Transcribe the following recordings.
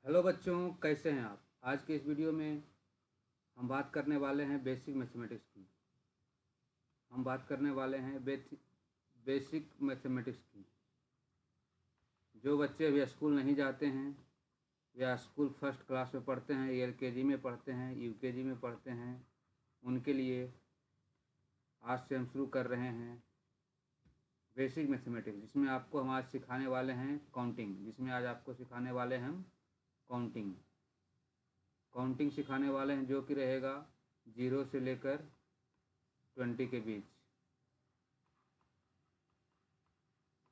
Hello बच्चों, कैसे हैं आप। आज के इस वीडियो में हम बात करने वाले हैं बेसिक मैथमेटिक्स की। हम बात करने वाले हैं बेसिक मैथमेटिक्स की। जो बच्चे अभी स्कूल नहीं जाते हैं या स्कूल फर्स्ट क्लास में पढ़ते हैं, एलकेजी में पढ़ते हैं, यूकेजी में पढ़ते हैं, उनके लिए आज से हम शुरू कर रहे हैं बेसिक मैथमेटिक्स, जिसमें आपको हम आज सिखाने वाले हैं काउंटिंग। जिसमें आज आपको सिखाने वाले हैं हम काउंटिंग सिखाने वाले हैं, जो कि रहेगा 0 से लेकर 20 के बीच।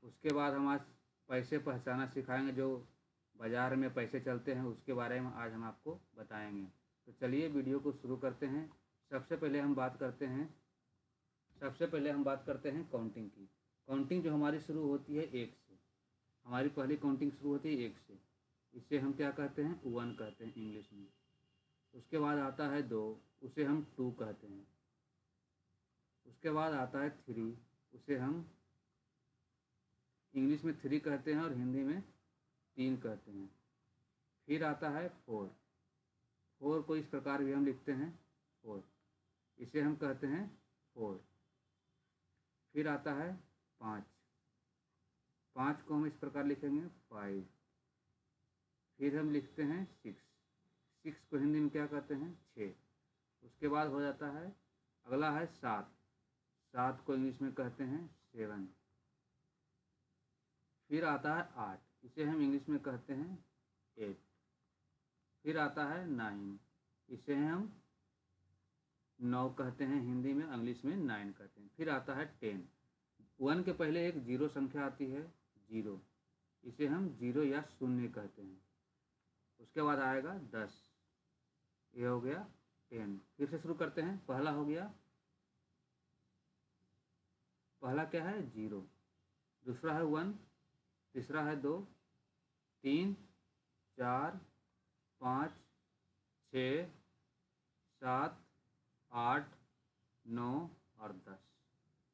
उसके बाद हम आज पैसे पहचाना सिखाएंगे। जो बाज़ार में पैसे चलते हैं उसके बारे में आज हम आपको बताएंगे। तो चलिए वीडियो को शुरू करते हैं। सबसे पहले हम बात करते हैं काउंटिंग की। काउंटिंग जो हमारी शुरू होती है 1 से। हमारी पहली काउंटिंग शुरू होती है 1 से। इसे हम क्या कहते हैं, 1 कहते हैं इंग्लिश में। उसके बाद आता है 2, उसे हम 2 कहते हैं। उसके बाद आता है 3, उसे हम इंग्लिश में 3 कहते हैं और हिंदी में 3 कहते हैं। फिर आता है 4। 4 को इस प्रकार भी हम लिखते हैं 4, इसे हम कहते हैं 4। फिर आता है 5। 5 को हम इस प्रकार लिखेंगे 5। फिर हम लिखते हैं 6। 6 को हिंदी में क्या कहते हैं, 6। उसके बाद हो जाता है, अगला है 7। 7 को इंग्लिश में कहते हैं 7। फिर आता है 8, इसे हम इंग्लिश में कहते हैं 8। फिर आता है 9, इसे हम 9 कहते हैं हिंदी में, इंग्लिश में 9 कहते हैं। फिर आता है 10। 1 के पहले एक 0 संख्या आती है 0, इसे हम 0 या शून्य कहते हैं। उसके बाद आएगा 10, ये हो गया 10। फिर से शुरू करते हैं। पहला हो गया, पहला क्या है 0, दूसरा है 1, तीसरा है 2, 3, 4, 5, 6, 7, 8, 9 और 10।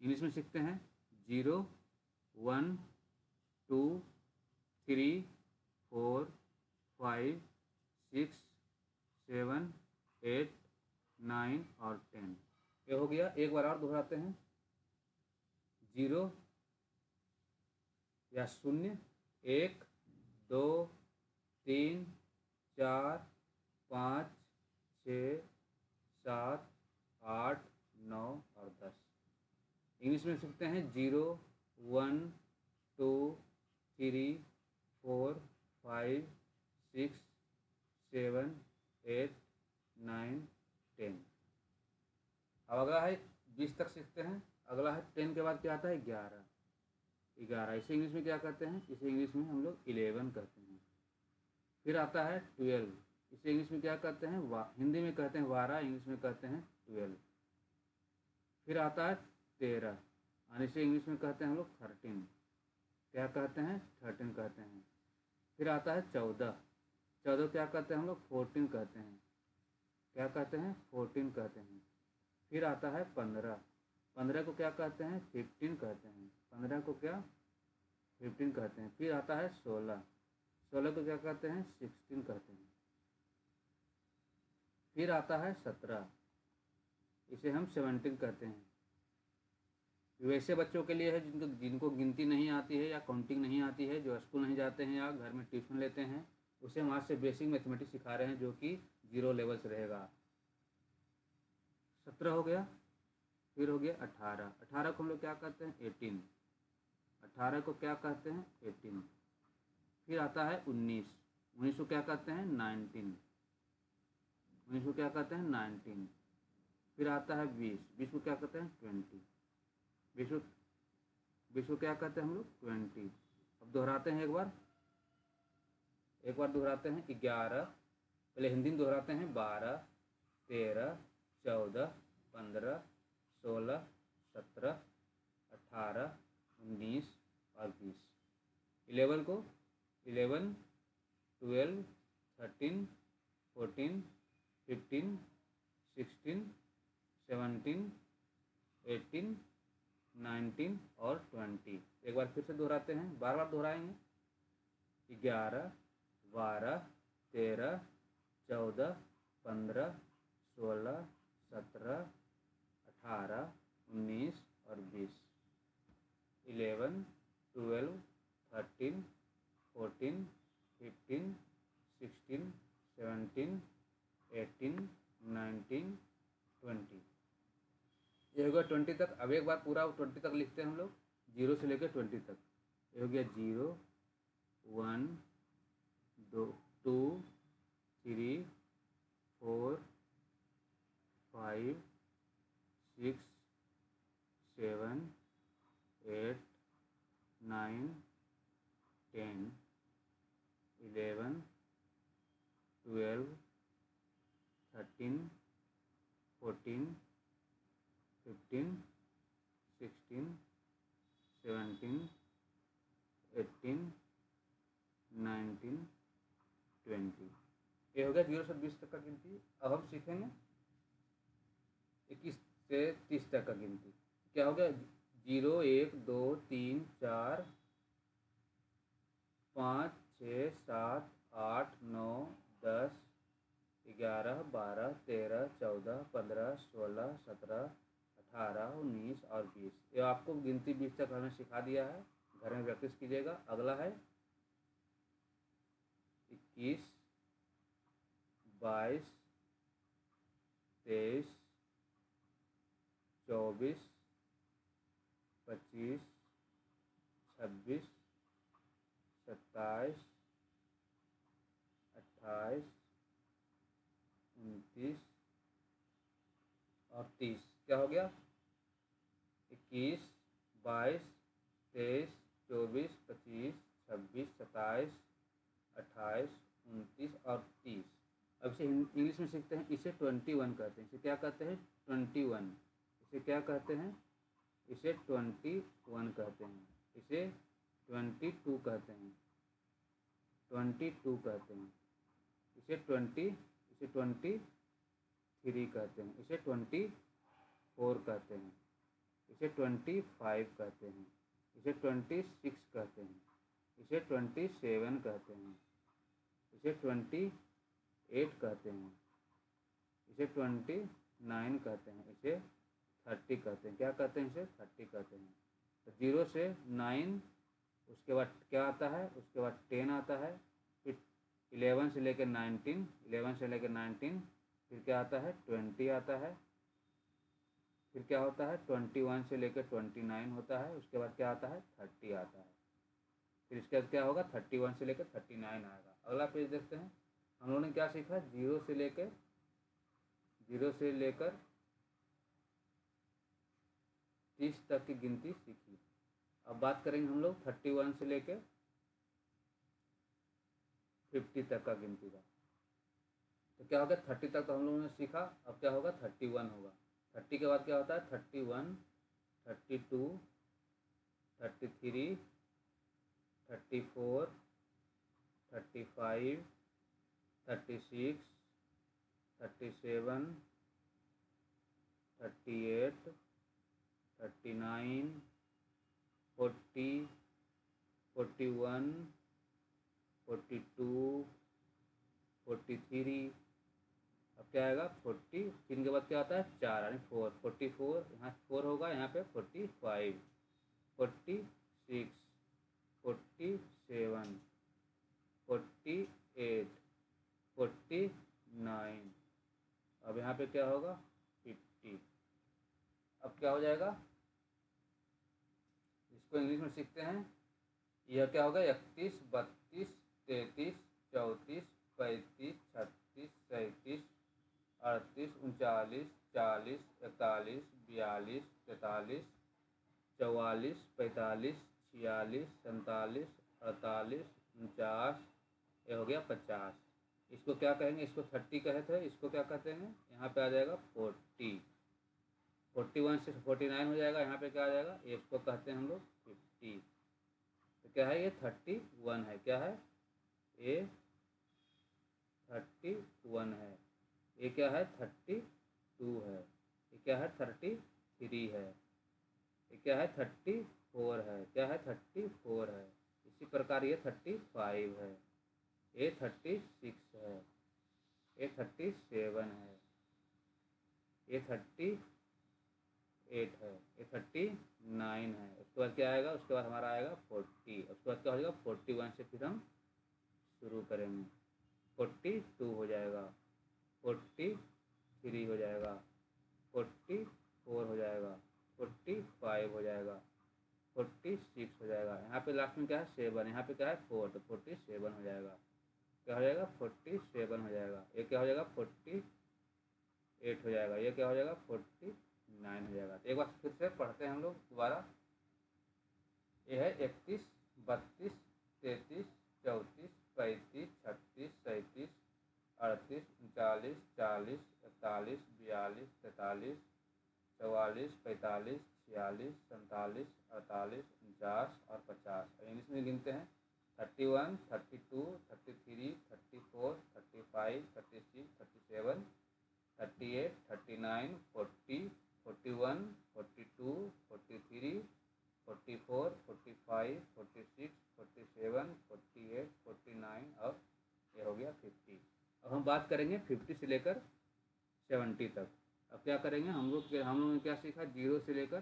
इंग्लिश में सीखते हैं 0, 1, 2, 3, 4, 5, 6, 7, 8, 9 और 10। ये हो गया। एक बार और दोहराते हैं, 0 या शून्य, 1, 2, 3, 4, 5, 6, 7, 8, 9 और 10। इंग्लिश में सीखते हैं 0, 1, 2, 3, 4, 5, 6, 7, 8, 9, 10। अब अगला है 20 तक सीखते हैं। अगला है 10 के बाद क्या आता है 11। 11 इसे इंग्लिश में क्या कहते हैं, इसे इंग्लिश में हम लोग 11 कहते हैं। फिर आता है 12, इसे इंग्लिश में क्या कहते हैं, हिंदी में कहते हैं 12, इंग्लिश में कहते हैं 12। फिर आता है 13, और इसे इंग्लिश में कहते हैं हम लोग 13। क्या कहते हैं, 13 कहते हैं। फिर आता है 14। 14 क्या कहते हैं हम लोग, 14 कहते हैं। क्या कहते हैं, 14 कहते हैं। फिर आता है 15। 15 को क्या कहते हैं, 15 कहते हैं। 15 को क्या, 15 कहते हैं। फिर आता है 16। 16 को क्या कहते हैं, 16 कहते हैं। फिर आता है 17, इसे हम 17 कहते हैं। वैसे बच्चों के लिए है जिनको गिनती नहीं आती है या काउंटिंग नहीं आती है, जो स्कूल नहीं जाते हैं या घर में ट्यूशन लेते हैं, उसे हम आज से बेसिक मैथमेटिक्स सिखा रहे हैं, जो कि 0 लेवल से रहेगा। 17 हो गया। फिर हो गया 18। 18 को हम लोग क्या कहते हैं, 18। 18 को क्या कहते हैं, 18। फिर आता है 19। 19 को क्या कहते हैं, 19। 19 को क्या कहते हैं, 19। फिर आता है 20। 20 को क्या कहते हैं, 20। 20 को क्या कहते हैं हम लोग, 20। अब दोहराते हैं एक बार दोहराते हैं 11। पहले हिंदी में दोहराते हैं 12, 13, 14, 15, 16, 17, 18, 19 और 20। 11 को 11, 12, 13, 14, 15, 16, 17, 18, 19 और 20। एक बार फिर से दोहराते हैं, बार बार दोहराएंगे। 11, 12, 13, 14, 15, 16, 17, 18, 19 और 20। 11, 12, 13, 14, 15, 16, 17, 18, 19, 20। ये हो गया 20 तक। अब एक बार पूरा 20 तक लिखते हैं हम लोग, 0 से लेकर 20 तक। ये हो गया 0, 1, 2, 3, 4, 5, 6, 7, 8, 9, 10, 11, 12, 13, 14, 15, 16, 17, 18, 19, 20। ये हो गया 0 से 20 तक का गिनती। अब हम सीखेंगे 21 से 30 तक का गिनती। क्या हो गया? 0, 1, 2, 3, 4, 5, 6, 7, 8, 9, 10, 11, 12, 13, 14, 15, 16, 17, 18, 19 और 20। ये आपको गिनती 20 तक हमने सिखा दिया है, घर में प्रैक्टिस कीजिएगा। अगला है 21, 22, 23, 24, 25, 26, 27, 28, 29 और 30। क्या हो गया? 21, 22, 23, 24, 25, 26, 27, 28, 29 और 30। अब इसे इंग्लिश में सीखते हैं। इसे 21 कहते हैं। इसे क्या कहते हैं? 21। इसे क्या कहते हैं? इसे 21 कहते हैं। इसे 22 कहते हैं। 22 कहते हैं। इसे 23 कहते हैं। इसे 24 कहते हैं। इसे 25 कहते हैं। इसे 26 कहते हैं। इसे 27 कहते हैं। इसे 28 कहते हैं। इसे 29 कहते हैं। इसे 30 कहते हैं। क्या कहते हैं? इसे 30 कहते हैं। तो 0 से 9, उसके बाद क्या आता है? उसके बाद 10 आता है, फिर 11 से लेकर 19, 11 से लेकर 19, फिर क्या आता है? 20 आता है, फिर क्या होता है? 21 से लेकर 29 होता है, उसके बाद क्या आता है? 30 आता है, फिर इसके बाद क्या होगा? 31 से लेकर 39 आएगा। अगला पेज देखते हैं। हम लोगों ने क्या सीखा? 0 से लेकर 30 तक की गिनती सीखी। अब बात करेंगे हम लोग 31 से लेकर 50 तक का गिनती का। तो क्या होगा? 30 तक तो हम लोगों ने सीखा। अब क्या होगा? 31 होगा। 30 के बाद क्या होता है? 31, 32, 33, 34, 35, 36, 37, 38, 39, 40, 41, 42, 43। अब क्या आएगा? 40। तीन के बाद क्या आता है? 4 यानी 4, 44। यहाँ 4 होगा, यहाँ पे 45, 46, 47, 48, 49। अब यहाँ पे क्या होगा? 50। अब क्या हो जाएगा? इसको इंग्लिश में सीखते हैं। यह क्या होगा? 31, 32, 33, 34, 35, 36, 37, 38, 39, 40, 41, 42, 43, 44, 45, 46, 47, 48, 49। ये हो गया 50। इसको क्या कहेंगे? इसको 30 कहे थे, इसको क्या कहते हैं? यहाँ पे आ जाएगा 40। 41 से 49 हो जाएगा, यहाँ पे क्या आ जाएगा? इसको कहते हैं हम लोग 50। तो क्या है? ये 31 है। क्या है? ये 31 है। ये क्या है? 32 है। ये क्या है? 33 है। ये क्या है? 34 है। क्या है? 34 है। इसी प्रकार ये 35 है। ये 36 है, ये 37 है, ये 38 है, ये 39 है। उसके बाद क्या आएगा, उसके बाद हमारा आएगा 40। उसके बाद क्या हो जाएगा, 41 से फिर हम शुरू करेंगे, 42 हो जाएगा, 43 हो जाएगा, 44 हो जाएगा, 45 हो जाएगा, 46 हो जाएगा। यहाँ पे लास्ट में क्या है 7, यहाँ पे क्या है 4, तो 47 हो जाएगा। क्या हो जाएगा 47 हो जाएगा। ये क्या हो जाएगा 48 हो जाएगा। ये क्या हो जाएगा 49 हो जाएगा। तो एक बार फिर से पढ़ते हैं हम लोग दोबारा। ये है 31, 32, 33, 34, 35, 36, 37, 38, 39, 40, 41, 42, 43, 44, 45, 46, 47, 48, 49 और 50। इंग्लिश में गिनते हैं 31, 32, 33, 34, 35, 36, 37, 38, 39, 40, 41, 42, 43, 44, 45, 46, 47, 48, 49 और ये हो गया 50। अब हम बात करेंगे 50 से लेकर 70 तक। अब क्या करेंगे हम लोग ने क्या सीखा, जीरो से लेकर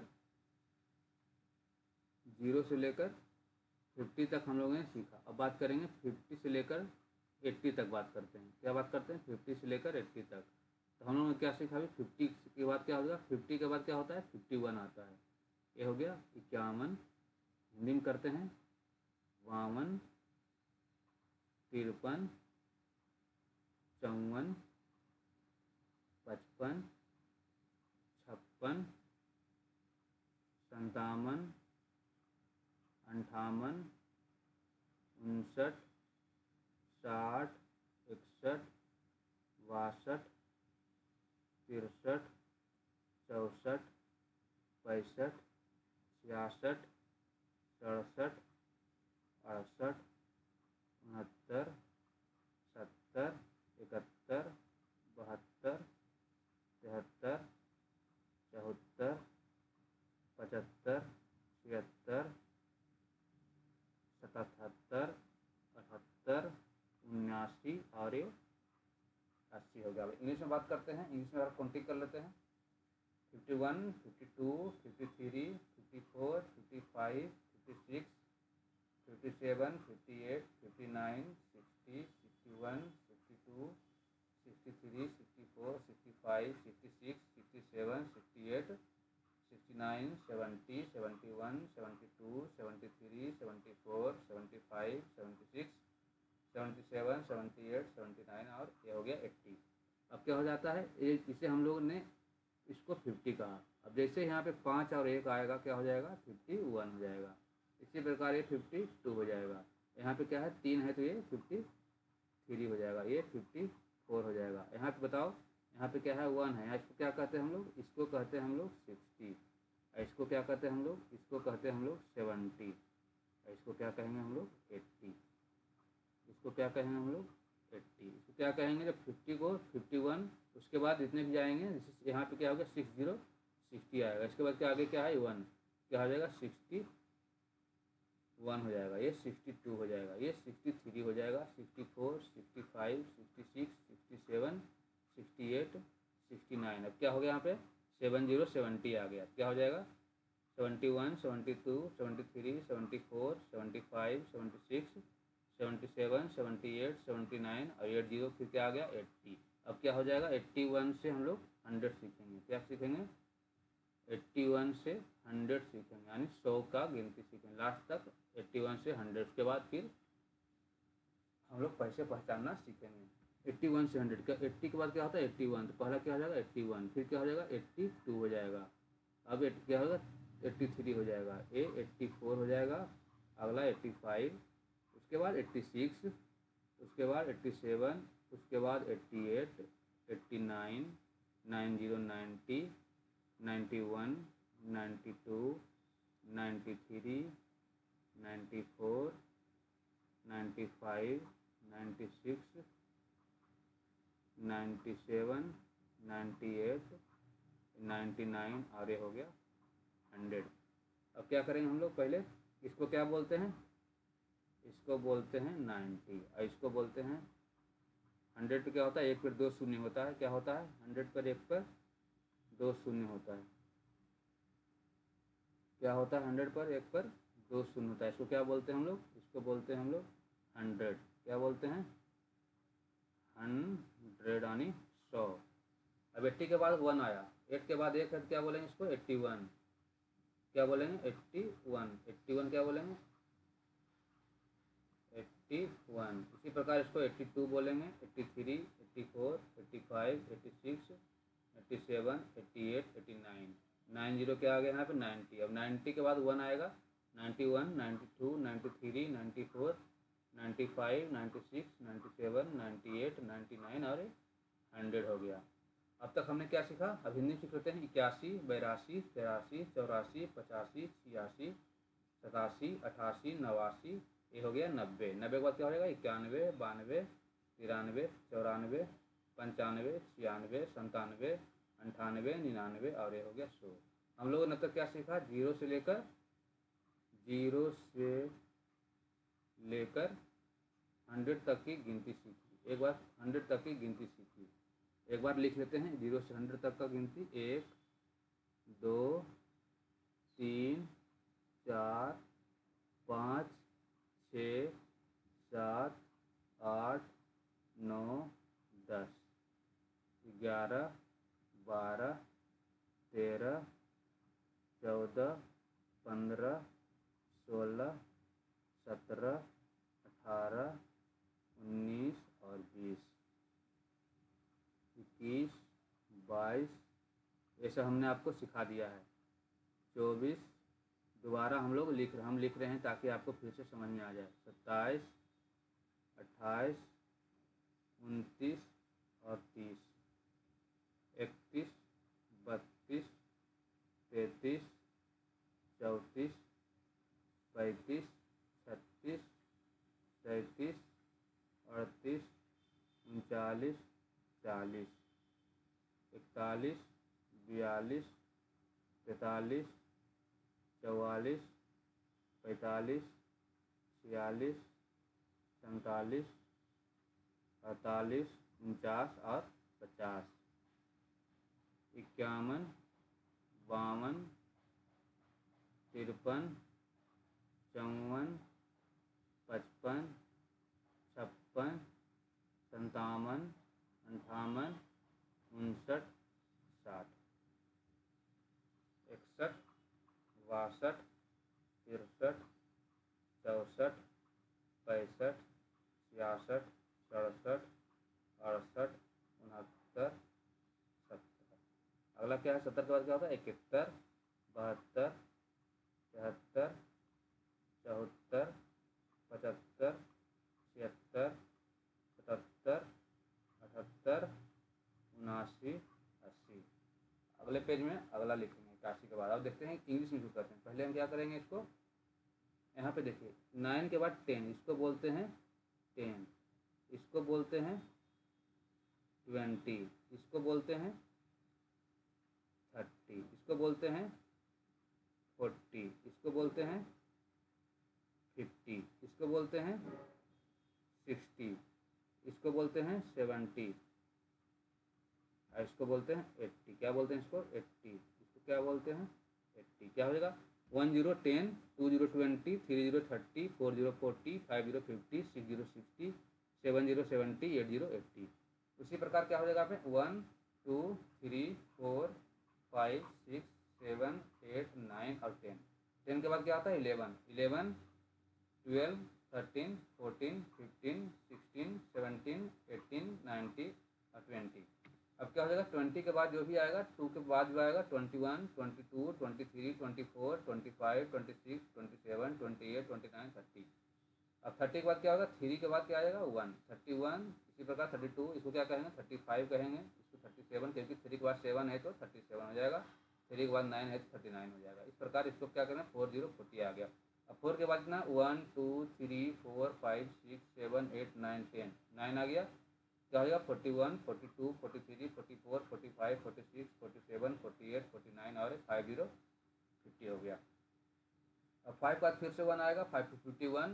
50 तक हम लोगों ने सीखा। अब बात करेंगे 50 से लेकर 80 तक बात करते हैं। क्या बात करते हैं 50 से लेकर 80 तक। तो हम लोगों ने क्या सीखा अभी, 50 के बाद क्या होगा, 50 के बाद क्या होता है 51 आता है। ये हो गया 51, हिंदी में करते हैं 52, 53, 54, 55, 56, 57, 58, 59, 60, 61, 62, 63, 64, 65, 66, 67, 68, 69, 70, 71, 72, 73, 74, 75, 76, 77, 78, 79 और ये 80 हो गया। इंग्लिश में बात करते हैं, इंग्लिश में काउंटिंग कर लेते हैं 51, 52, 53, 54, 55, 56, 57, 58, 59, 60, 61, 62, 63, 64, 65, 66, 67, 68, 69, 70, 71, 72, 73, 74, 75, 76, 77, 78, 79 और ये हो गया 80। अब क्या हो जाता है, इसे हम लोग ने इसको 50 कहा। अब जैसे यहाँ पे 5 और 1 आएगा क्या हो जाएगा 51 हो जाएगा। इसी प्रकार ये 52 हो जाएगा। यहाँ पे क्या है 3 है तो ये 53 हो जाएगा, ये 54 हो जाएगा। यहाँ पे बताओ, यहाँ पे क्या है 1 है, इसको क्या कहते हैं हम लोग, इसको कहते हैं हम लोग 60। इसको क्या कहते हैं हम लोग, इसको कहते हैं हम लोग 70। इसको क्या कहेंगे हम लोग 80। इसको क्या कहेंगे हम लोग 80। इसको क्या कहेंगे जब 50 को 51, उसके बाद जितने भी जाएंगे यहाँ पे क्या होगा 60 60 आएगा। इसके बाद क्या आगे क्या है 1, क्या हो जाएगा 61 हो जाएगा, ये 62 हो जाएगा, ये 63 हो जाएगा, 64, 65, 66, 67, 68, 69। अब क्या हो गया यहाँ पे 70 70 आ गया। क्या हो जाएगा 71, 72, 73, 74, 75, 76, 77, 78, 79 और 80 फिर क्या आ गया 80। अब क्या हो जाएगा 81 से हम लोग 100 सीखेंगे। क्या सीखेंगे 81 से 100 सीखेंगे, यानी 100 का गिनती सीखेंगे लास्ट तक 81 से 100। के बाद फिर हम लोग पैसे पहचानना सीखेंगे। 81 से 100 का 80 के बाद क्या होता है 81, तो पहला क्या हो जाएगा 81, फिर क्या हो जाएगा 82 हो जाएगा। अब क्या होगा 83 हो जाएगा, ये 84 हो जाएगा, अगला 85, उसके बाद 86, उसके बाद 87, उसके बाद 88, 89, 90, 90, 91, 92, 93, 94, 95, 96, 97, 98, 99 और ये हो गया 100। अब क्या करेंगे हम लोग, पहले इसको क्या बोलते हैं इसको बोलते हैं 90 और इसको बोलते हैं 100 पे क्या होता है, एक पर 2 शून्य होता है, क्या होता है 100 पर एक पर 2 शून्य होता है, क्या होता है 100 पर एक पर 2 शून्य होता है। इसको क्या बोलते हैं हम लोग, इसको बोलते हैं हम लोग 100, क्या बोलते हैं 100 यानी 100। अब 80 के बाद 1 आया, 8 के बाद एक है, क्या बोलेंगे इसको 81, क्या बोलेंगे 81, 81 क्या बोलेंगे 81। इसी प्रकार इसको 82 बोलेंगे, 83, 84, 85, 86, 87, 88, 89, 90 क्या आ गया यहाँ पे 90। अब 90 के बाद 1 आएगा, 91, 92, 93, 94, 95, 96, 97, 98, 99 और 100 हो गया। अब तक हमने क्या सीखा, अब हिंदी सीख लेते हैं। 81, 82, 83, 84, 85, 86, 87, 88, 89, ये हो गया 90। 90 के बाद क्या हो जाएगा 91, 92, 93, 94, 95, 96, 97, 98, 99 और ये हो गया 100। हम लोगों ने अब तक क्या सीखा, जीरो से लेकर 100 तक की गिनती सीखी। एक बार 100 तक की गिनती सीखी, एक बार लिख लेते हैं 0 से 100 तक का गिनती। 1, 2, 3, 4, 5, 6, 7, 8, 9, 10, 11, 12, 13, 14, 15, 16, 17, 18, 19 और 20, 21, 22, ये सब हमने आपको सिखा दिया है। 24, दोबारा हम लिख रहे हैं ताकि आपको फिर से समझ में आ जाए। 27, 28, 29 और 30, 31, 32, 33, 34, 35, 36, 37, 38, 39, 40, 41, 42, 43, 44, 45, 46, 47, 48, 49 और 50, 51, 52, 53, 54, 55, 56, 57, 58, 59, 60, 61, 62, 63, 64, 65, 66, 67, 68, 69, 70। अगला क्या है 70 के बाद क्या होता है 71, 72, 73, 74, 75, 76, 77, 78, 79, 80। अगले पेज में अगला लिखेंगे 81 के बाद। अब देखते हैं इंग्लिश में शुरू करते हैं। पहले हम क्या करेंगे, इसको यहाँ पे देखिए 9 के बाद 10, इसको बोलते हैं 10, इसको बोलते हैं 20, इसको बोलते हैं 30, इसको बोलते हैं 40, इसको बोलते हैं 50, इसको बोलते हैं 60, इसको बोलते हैं 70 और इसको बोलते हैं 80। क्या बोलते हैं इसको 80, इसको क्या बोलते हैं 80। क्या हो जाएगा 10 10, 20 20, 30 30, 40 40, 50 50, 60 60, 70 70, 80 80। उसी प्रकार क्या हो जाएगा आप 1 2 3 4 5 6 7 8 9 और 10। 10 के बाद क्या आता है 11 11, 12, 13, 14, 15, 16, 17, 18, 19 और 20। अब क्या हो जाएगा 20 के बाद जो भी आएगा 2 के बाद जो आएगा 21, 22, 23, 24, 25, 26, 27, 28, 29, 30। अब 30 के बाद क्या होगा 3 के बाद क्या आएगा 1, 31। इसी प्रकार 32, इसको क्या कहेंगे 35 कहेंगे, इसको 37, क्योंकि 3 के बाद 7 है तो 37 हो जाएगा, 3 के बाद 9 है तो 39 हो जाएगा। इस प्रकार इसको क्या करना 40 40 आ गया। अब 4 के बाद कितना 1 2 3 4 5 6 7 8 9 10, 9 आ गया। क्या हो जाएगा 41 42 43 44 45 46 47 48 49 और 50 50 हो गया। अब 5 के बाद फिर से 1 आएगा 5 51,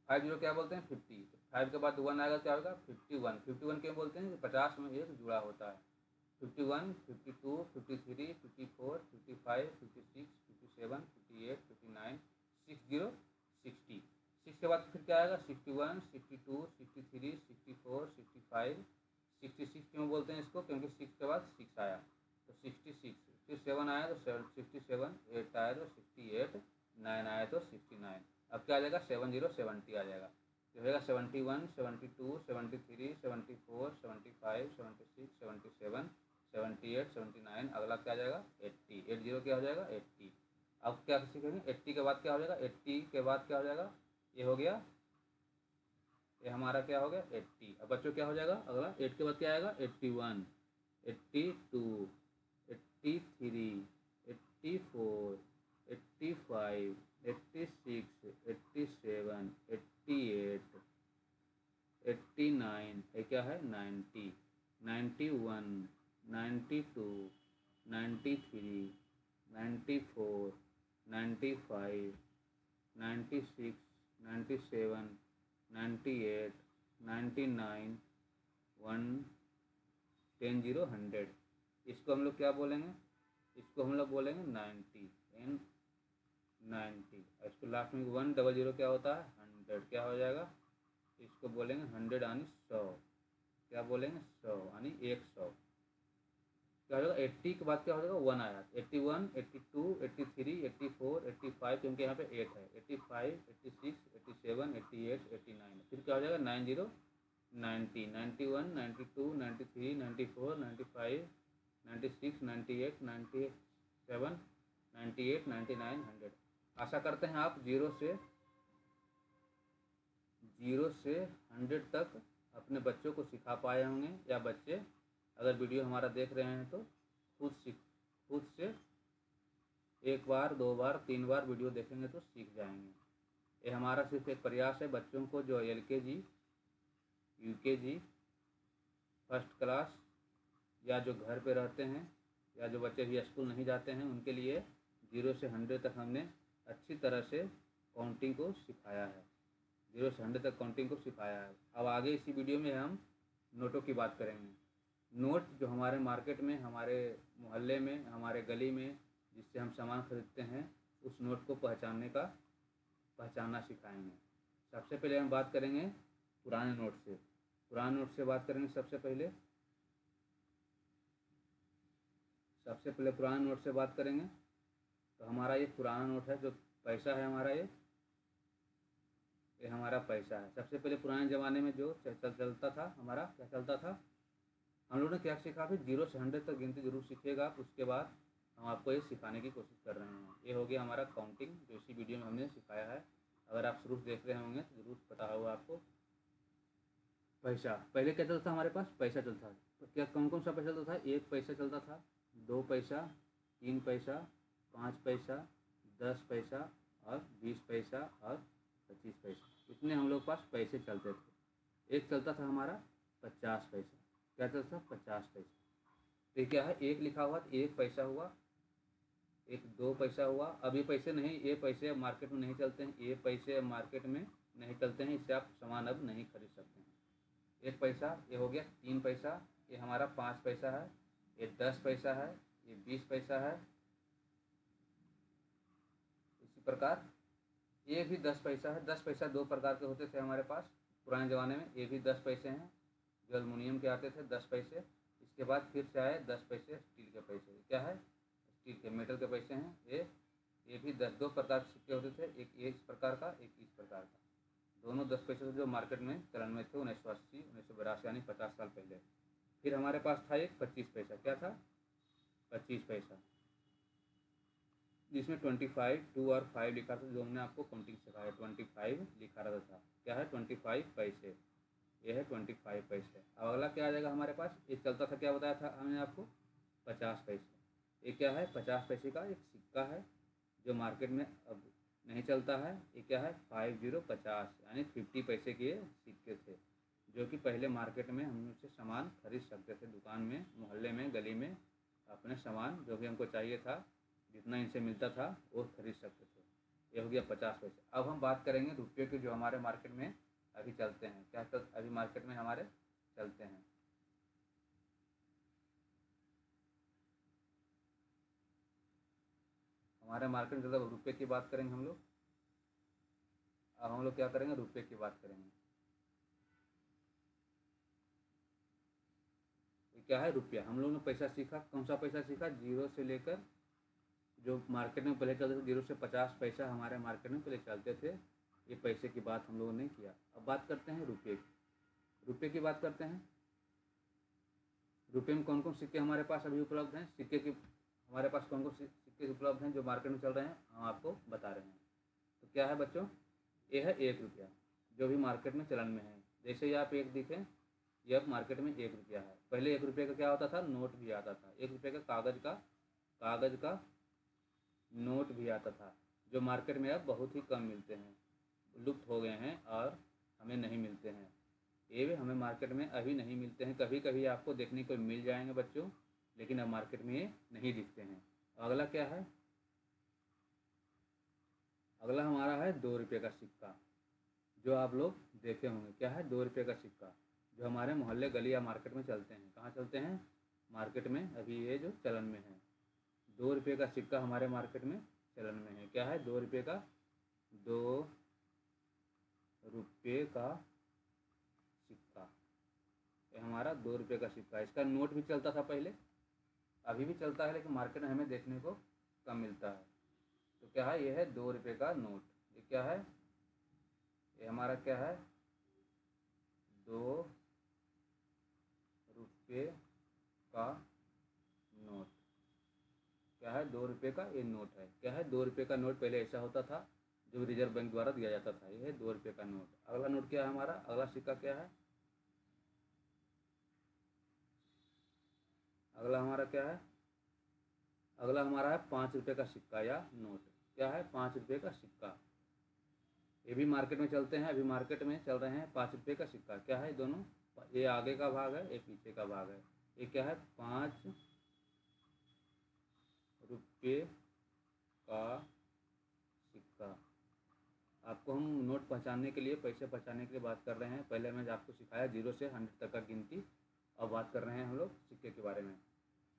50 क्या बोलते हैं 50, तो 5 के बाद 1 आएगा क्या होगा 51। 51 क्यों बोलते हैं कि 50 में एक जुड़ा होता है। 51, 52, 53, 54, 55, 56, 57, 58, 59, 60, 60। 6 के बाद फिर क्या आएगा 61, 62, 63, 64, 65, 66 क्यों बोलते हैं इसको, क्योंकि 6 के बाद 6 आया तो 66। फिर 7 आया तो 67, 8 आया तो 68, 9 आया तो 69। अब क्या आ जाएगा 70, 70 आ जाएगा, तो होगा 71, 72, 73, 74, 75, 76, 77, 78, 79। अगला क्या आ जाएगा 80। 80 क्या हो जाएगा 80। अब क्या सीखेंगे 80 के बाद क्या हो जाएगा, 80 के बाद क्या हो जाएगा, ये हो गया, ये हमारा क्या हो गया 80। अब बच्चों क्या हो जाएगा अगला 8 के बाद क्या आएगा 81, 82, 83, 84, 85, 86, 87, 88, 89, ये क्या है 90, 91, 92, 93, 94, 95, 96, 97, 98, 99, 1, 10, 0, 100। इसको हम लोग क्या बोलेंगे, इसको हम लोग बोलेंगे 90 एंड 90। इसको लास्ट में 100 क्या होता है 100, क्या हो जाएगा, इसको बोलेंगे 100 यानी 100। क्या बोलेंगे 100 यानी 100। क्या हो जाएगा 80 के बाद क्या हो जाएगा 1 आया, 81, 82, 83, 84, 85, क्योंकि यहाँ पे 8 है, 85, 86, 87, 88, 89। फिर क्या हो जाएगा 90, 90, 91, 92, 93, 94, 95, 96, 98, 97, 98, 99, 100। आशा करते हैं आप जीरो से 100 तक अपने बच्चों को सिखा पाए होंगे, या बच्चे अगर वीडियो हमारा देख रहे हैं तो खुद से 1 बार 2 बार 3 बार वीडियो देखेंगे तो सीख जाएंगे। ये हमारा सिर्फ एक प्रयास है बच्चों को जो LKG, UKG, फर्स्ट क्लास, या जो घर पे रहते हैं, या जो बच्चे भी स्कूल नहीं जाते हैं, उनके लिए 0 से 100 तक हमने अच्छी तरह से काउंटिंग को सिखाया है। 0 से 100 तक काउंटिंग को सिखाया है। अब आगे इसी वीडियो में हम नोटों की बात करेंगे। नोट जो हमारे मार्केट में, हमारे मोहल्ले में, हमारे गली में जिससे हम सामान खरीदते हैं, उस नोट को पहचानना सिखाएंगे। सबसे पहले हम बात करेंगे पुराने नोट से। पुराने नोट से बात करेंगे सबसे पहले पुराने नोट से बात करेंगे। तो हमारा ये पुराना नोट है, जो पैसा है हमारा, ये हमारा पैसा है। सबसे पहले पुराने ज़माने में जो चलता था, हमारा क्या चलता था, हम लोगों ने क्या सीखा, फिर 0 से 100 तक गिनती जरूर सीखिएगा आप। उसके बाद हम आपको ये सिखाने की कोशिश कर रहे हैं। ये हो गया हमारा काउंटिंग, जो इसी वीडियो में हमने सिखाया है। अगर आप शुरू से देख रहे होंगे तो ज़रूर पता होगा आपको। पैसा पहले क्या चलता था हमारे पास, पैसा चलता था। तो क्या कौन कौन सा पैसा चलता था, 1 पैसा चलता था, 2 पैसा, 3 पैसा, 5 पैसा, 10 पैसा और 20 पैसा और 25 पैसा। इतने हम लोग पास पैसे चलते थे। एक चलता था हमारा 50 पैसा। क्या चलता था 50 पैसा। तो क्या है, एक लिखा हुआ तो 1 पैसा हुआ, एक 2 पैसा हुआ। अब ये पैसे नहीं, ये पैसे अब मार्केट में नहीं चलते हैं, ये पैसे अब मार्केट में नहीं चलते हैं, इससे आप सामान अब नहीं खरीद सकते हैं। 1 पैसा ये हो गया, 3 पैसा ये हमारा 5 पैसा है, ये 10 पैसा है, ये 20 पैसा है। इसी प्रकार ये भी 10 पैसा है। 10 पैसा 2 प्रकार के होते थे हमारे पास पुराने ज़माने में। ये भी 10 पैसे हैं जो एलुमिनियम के आते थे, 10 पैसे। इसके बाद फिर से आए 10 पैसे स्टील के पैसे। क्या है, स्टील के, मेटल के पैसे हैं ये भी 2 प्रकार के सिक्के होते थे, एक इस प्रकार का, एक इस प्रकार का। दोनों 10 पैसे जो मार्केट में चलन में थे 1980 1982 यानी 50 साल पहले। फिर हमारे पास था एक 25 पैसा। क्या था 25 पैसा, जिसमें 25, 2 और 5 लिखा था, जो हमने आपको काउंटिंग सिखाया। 25 लिखा रहता था। क्या है 25 पैसे, ये है 25 पैसे। अब अगला क्या आ जाएगा हमारे पास, ये चलता था, क्या बताया था हमने आपको 50 पैसे। ये क्या है 50 पैसे का एक सिक्का है जो मार्केट में अब नहीं चलता है। ये क्या है 50 यानी 50 पैसे के सिक्के थे, जो कि पहले मार्केट में हम उससे सामान खरीद सकते थे। दुकान में, मोहल्ले में, गली में अपने सामान जो भी हमको चाहिए था, जितना इनसे मिलता था वो खरीद सकते थे। ये हो गया 50 पैसे। अब हम बात करेंगे रुपये के जो हमारे मार्केट में अभी चलते हैं, क्या अभी मार्केट में हमारे चलते हैं। हमारे मार्केट में मतलब रुपये की बात करेंगे हम लोग। अब हम लोग क्या करेंगे, रुपये की बात करेंगे। ये क्या है, रुपया। हम लोगों ने पैसा सीखा, कौन सा पैसा सीखा, जीरो से लेकर जो मार्केट में पहले चलते थे, 0 से 50 पैसा हमारे मार्केट में पहले चलते थे। ये पैसे की बात हम लोगों ने किया। अब बात करते हैं रुपये की। रुपये की बात करते हैं। रुपये में कौन कौन सिक्के हमारे पास अभी उपलब्ध हैं, सिक्के की हमारे पास कौन कौन से सिक्के उपलब्ध हैं जो मार्केट में चल रहे हैं, हम आपको बता रहे हैं। तो क्या है बच्चों, ये है 1 रुपया जो भी मार्केट में चलन में है। जैसे ही आप एक दिखें, ये अब मार्केट में 1 रुपया है। पहले 1 रुपये का क्या होता था, नोट भी आता था। 1 रुपये का कागज़ का नोट भी आता था, जो मार्केट में अब बहुत ही कम मिलते हैं, लुप्त हो गए हैं और हमें नहीं मिलते हैं। ये भी हमें मार्केट में अभी नहीं मिलते हैं। कभी कभी आपको देखने को मिल जाएंगे बच्चों, लेकिन अब मार्केट में ये नहीं दिखते हैं। अगला क्या है, अगला हमारा है 2 रुपये का सिक्का, जो आप लोग देखे होंगे। क्या है, 2 रुपये का सिक्का, जो हमारे मोहल्ले गली या मार्केट में चलते हैं। कहाँ चलते हैं, मार्केट में अभी ये जो चलन में है। 2 रुपये का सिक्का हमारे मार्केट में चलन में है। क्या है, 2 रुपये का, 2 रुपये का सिक्का। ये हमारा 2 रुपये का सिक्का। इसका नोट भी चलता था पहले, अभी भी चलता है, लेकिन मार्केट में हमें देखने को कम मिलता है। तो क्या है, ये है 2 रुपये का नोट। ये क्या है, ये हमारा क्या है, 2 रुपये का नोट। क्या है, 2 रुपये का ये नोट है। क्या है, 2 रुपये का नोट पहले ऐसा होता था जो रिजर्व बैंक द्वारा दिया जाता था। ये है 2 रुपये का नोट। अगला नोट क्या है हमारा, अगला सिक्का क्या है, अगला हमारा क्या है, अगला हमारा है 5 रुपये का सिक्का या नोट। क्या है, 5 रुपये का सिक्का। ये भी मार्केट में चलते हैं, अभी मार्केट में चल रहे हैं 5 रुपये का सिक्का। क्या है, दोनों, ये आगे का भाग है, ये पीछे का भाग है। ये क्या है, 5 रुपये का सिक्का। आपको हम नोट पहचानने के लिए, पैसे पहचानने के लिए बात कर रहे हैं। पहले मैंने आपको सिखाया 0 से 100 तक का गिनती। अब बात कर रहे हैं हम लोग सिक्के के बारे में।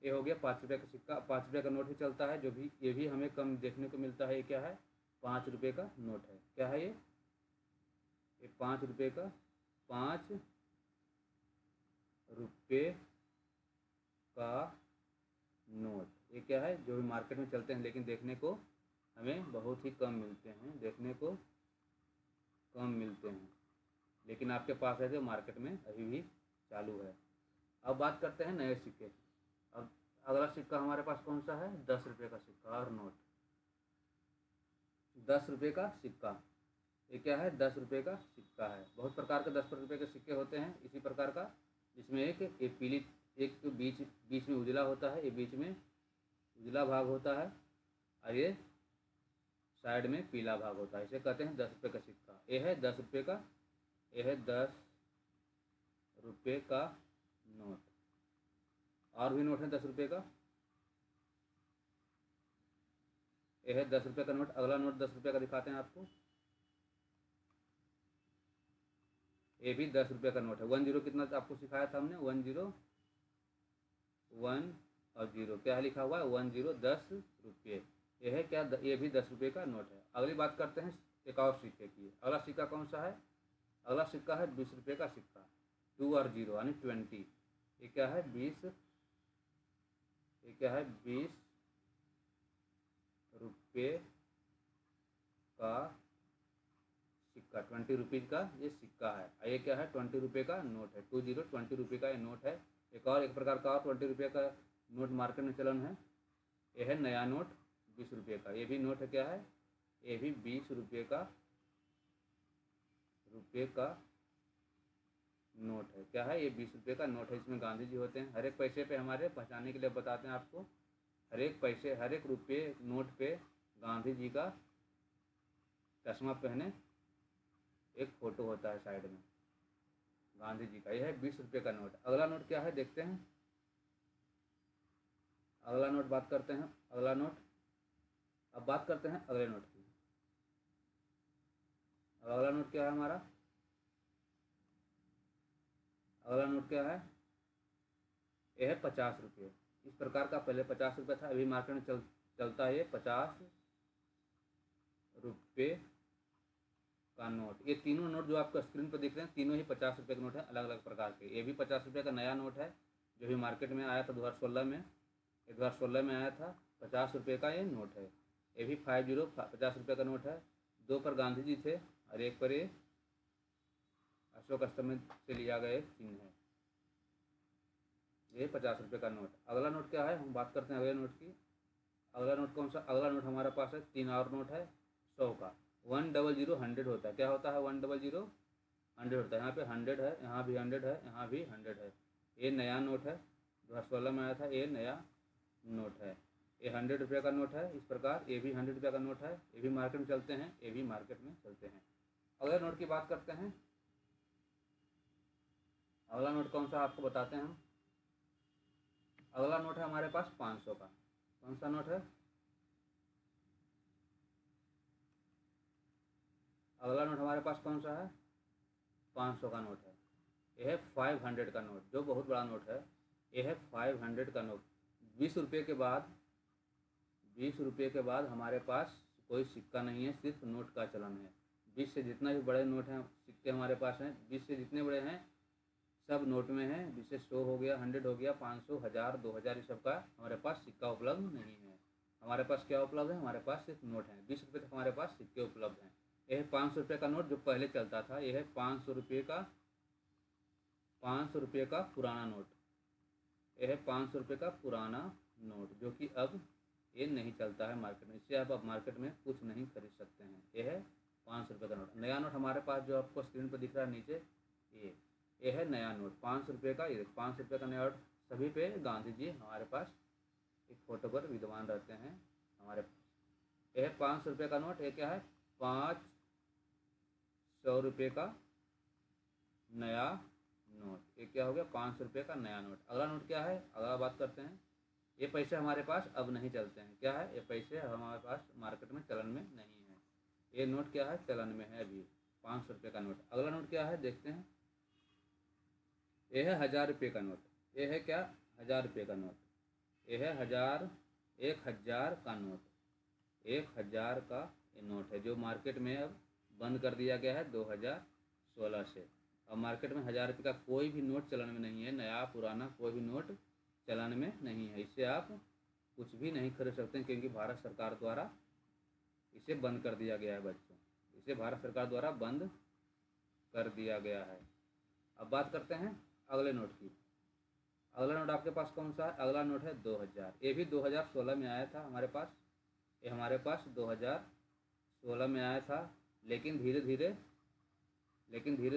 ये हो गया 5 रुपये का सिक्का। 5 रुपये का नोट भी चलता है, जो भी ये भी हमें कम देखने को मिलता है। ये क्या है, 5 रुपये का नोट है। क्या है ये 5 रुपये का, 5 रुपये का नोट। ये क्या है, जो भी मार्केट में चलते हैं, लेकिन देखने को हमें बहुत ही कम मिलते हैं, देखने को कम मिलते हैं। लेकिन आपके पास है जो मार्केट में अभी भी चालू है। अब बात करते हैं नए सिक्के की। अब अगला सिक्का हमारे पास कौन सा है, 10 रुपये का सिक्का और नोट। 10 रुपये का सिक्का, ये क्या है, 10 रुपये का सिक्का है। बहुत प्रकार के 10 रुपये के सिक्के होते हैं इसी प्रकार का, जिसमें एक पीली, एक बीच में उजला होता है, ये बीच में उजला भाग होता है, और ये साइड में पीला भाग होता है। इसे कहते हैं 10 रुपये का सिक्का। ये है 10 रुपये का, ये है 10 रुपये का नोट। और भी नोट है 10 रुपये का, ये है 10 रुपये का नोट। अगला नोट 10 रुपये का दिखाते हैं आपको। ये भी 10 रुपये का नोट है। 1 0 कितना आपको सिखाया था हमने, 1 0, 1 और 0, क्या लिखा हुआ है, 1 0, 10 रुपये। ये है क्या, ये भी 10 रुपये का नोट है। अगली बात करते हैं एक और सिक्के की। अगला सिक्का कौन सा है, अगला सिक्का है 20 रुपये का सिक्का। 2 और 0 यानी 20। ये क्या है, 20, ये क्या है, 20 रुपये का सिक्का। 20 रुपीज़ का ये सिक्का है। ये क्या है, 20 रुपये का नोट है। 2 0, 20 रुपये का ये नोट है। एक प्रकार का और 20 रुपये का नोट मार्केट में चलन है। ये है नया नोट 20 रुपये का। ये भी नोट है, क्या है, ये भी 20 रुपये का नोट है। क्या है, ये 20 रुपये का नोट है। इसमें गांधी जी होते हैं। हर एक पैसे पे हमारे पहचानने के लिए बताते हैं आपको। हर एक पैसे, हर एक रुपये नोट पे गांधी जी का चश्मा पहने एक फ़ोटो होता है साइड में, गांधी जी का। यह है 20 रुपये का नोट। अगला नोट क्या है, देखते हैं। अगला नोट बात करते हैं, अगला नोट। अब बात करते हैं अगले नोट की। अब अगला नोट क्या है हमारा, अगला नोट क्या है, ये है 50 रुपये। इस प्रकार का पहले 50 रुपये था, अभी मार्केट में चलता है ये 50 रुपये का नोट। ये तीनों नोट जो आपको स्क्रीन पर दिख रहे हैं तीनों ही 50 रुपये के नोट हैं, अलग अलग प्रकार के। ये भी 50 रुपये का नया नोट है जो भी मार्केट में आया था 2016 में, ये 2016 में आया था। 50 रुपये का ये नोट है। ये भी 50 रुपये का नोट है। दो पर गांधी जी थे और एक पर ये अशोक स्तंभ से लिया गया एक चिन्ह है। ये 50 रुपये का नोट। अगला नोट क्या है, हम बात करते हैं अगले नोट की। अगला नोट कौन सा, अगला नोट हमारे पास है 3 और नोट है 100 का। 100 100 होता है, क्या होता है 100 100 होता है। यहाँ पे 100 है, यहाँ भी 100 है, यहाँ भी 100 है। ये नया नोट है, 2016 में आया था, ये नया नोट है। ये 100 रुपये का नोट है। इस प्रकार ये भी 100 रुपये का नोट है। ये भी मार्केट में चलते हैं, ये भी मार्केट में चलते हैं। अगले नोट की बात करते हैं। अगला नोट कौन सा आपको बताते हैं हम। अगला नोट है हमारे पास 500 का। कौन सा नोट है, अगला नोट हमारे पास कौन सा है, 500 का नोट है। यह है 500 का नोट, जो बहुत बड़ा नोट है। यह है 500 का नोट। 20 रुपये के बाद, 20 रुपये के बाद हमारे पास कोई सिक्का नहीं है, सिर्फ नोट का चलन है। 20 से जितना भी बड़े नोट हैं, सिक्के हमारे पास हैं, 20 से जितने बड़े हैं सब नोट में है। जैसे 100 हो गया, 100 हो गया, 500, 1000, 2000, इस सब का हमारे पास सिक्का उपलब्ध नहीं है। हमारे पास क्या उपलब्ध है, हमारे पास सिर्फ नोट है। 20 रुपये तक हमारे पास सिक्के उपलब्ध हैं। यह है 500 रुपये का नोट जो पहले चलता था। यह है 500 रुपये का, 500 रुपये का पुराना नोट। यह है 500 रुपये का पुराना नोट जो कि अब ये नहीं चलता है मार्केट में। इससे आप अब मार्केट में कुछ नहीं खरीद सकते हैं। यह है 500 रुपये का नोट। नया नोट हमारे पास जो आपको स्क्रीन पर दिख रहा है नीचे, ये है नया नोट 500 रुपये का। ये 500 रुपये का नया नोट। सभी पे गांधी जी हमारे पास एक फोटो पर विद्वान रहते हैं हमारे पास। यह है 500 रुपये का नोट। ये क्या है, 500 रुपये का नया नोट। ये क्या हो गया, 500 रुपये का नया नोट। अगला नोट क्या है, अगला बात करते हैं। ये पैसे हमारे पास अब नहीं चलते हैं। क्या है, ये पैसे हमारे पास मार्केट में चलन में नहीं है। ये नोट क्या है, चलन में है अभी, 500 रुपये का नोट। अगला नोट क्या है देखते हैं। ये है 1000 रुपये का नोट। ये है क्या, 1000 रुपये का नोट। ये है 1000, 1000 का नोट। 1000 का ये नोट है जो मार्केट में अब बंद कर दिया गया है 2016 से। अब मार्केट में 1000 रुपये का कोई भी नोट चलन में नहीं है। नया पुराना कोई भी नोट चलन में नहीं है। इससे आप कुछ भी नहीं खरीद सकते हैं क्योंकि भारत सरकार द्वारा इसे बंद कर दिया गया है बच्चों। इसे भारत सरकार द्वारा बंद कर दिया गया है। अब बात करते हैं अगले नोट की। अगला नोट आपके पास कौन सा है, अगला नोट है 2000। ये भी 2016 में आया था हमारे पास। ये हमारे पास 2016 में आया था, लेकिन धीरे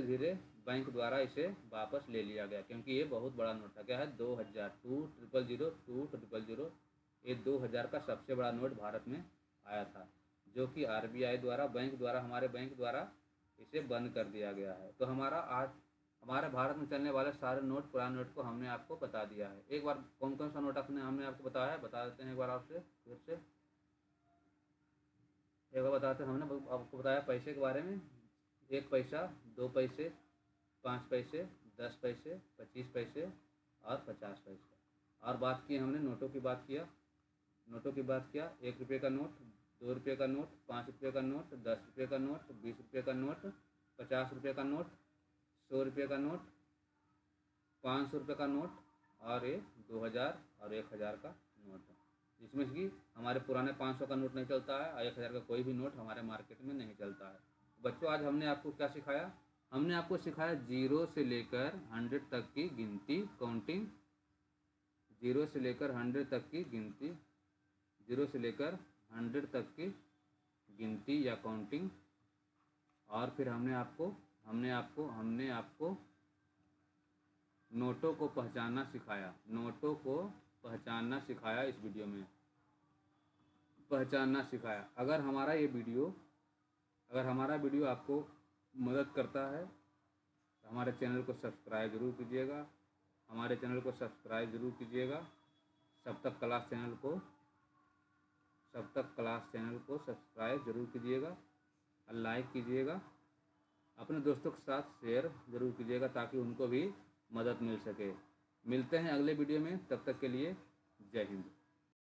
धीरे बैंक द्वारा इसे वापस ले लिया गया क्योंकि ये बहुत बड़ा नोट था। क्या है, 2000, 2000। ये 2000 का सबसे बड़ा नोट भारत में आया था जो कि आरबीआई द्वारा, बैंक द्वारा, हमारे बैंक द्वारा इसे बंद कर दिया गया है। तो हमारा आज हमारे भारत में चलने वाले सारे नोट, पुराने नोट को हमने आपको बता दिया है। एक बार कौन कौन सा नोट हमने आपको बताया है, बता देते हैं एक बार आपसे फिर से। एक बार बताते हैं, हमने आपको बताया पैसे के बारे में। 1 पैसा, 2 पैसे, 5 पैसे, 10 पैसे, 25 पैसे और 50 पैसे। और बात की हमने नोटों की बात किया, नोटों की बात किया। 1 रुपये का नोट, 2 रुपये का नोट, 5 रुपये का नोट, 10 रुपये का नोट, 20 रुपये का नोट, 50 रुपये का नोट, 100 रुपये का नोट, 500 रुपये का नोट और ये 2000 और 1000 का नोट है। जिसमें कि हमारे पुराने 500 का नोट नहीं चलता है और 1000 का कोई भी नोट हमारे मार्केट में नहीं चलता है। बच्चों आज हमने आपको क्या सिखाया, हमने आपको सिखाया 0 से लेकर 100 तक की गिनती, काउंटिंग। 0 से लेकर 100 तक की गिनती, 0 से लेकर 100 तक की गिनती या काउंटिंग। और फिर हमने आपको नोटों को पहचानना सिखाया। नोटों को पहचानना सिखाया, इस वीडियो में पहचानना सिखाया। अगर हमारा वीडियो आपको मदद करता है तो हमारे चैनल को सब्सक्राइब ज़रूर कीजिएगा। सब तक क्लास चैनल को सब्सक्राइब ज़रूर कीजिएगा और लाइक कीजिएगा। अपने दोस्तों के साथ शेयर ज़रूर कीजिएगा ताकि उनको भी मदद मिल सके। मिलते हैं अगले वीडियो में, तब तक के लिए जय हिंद।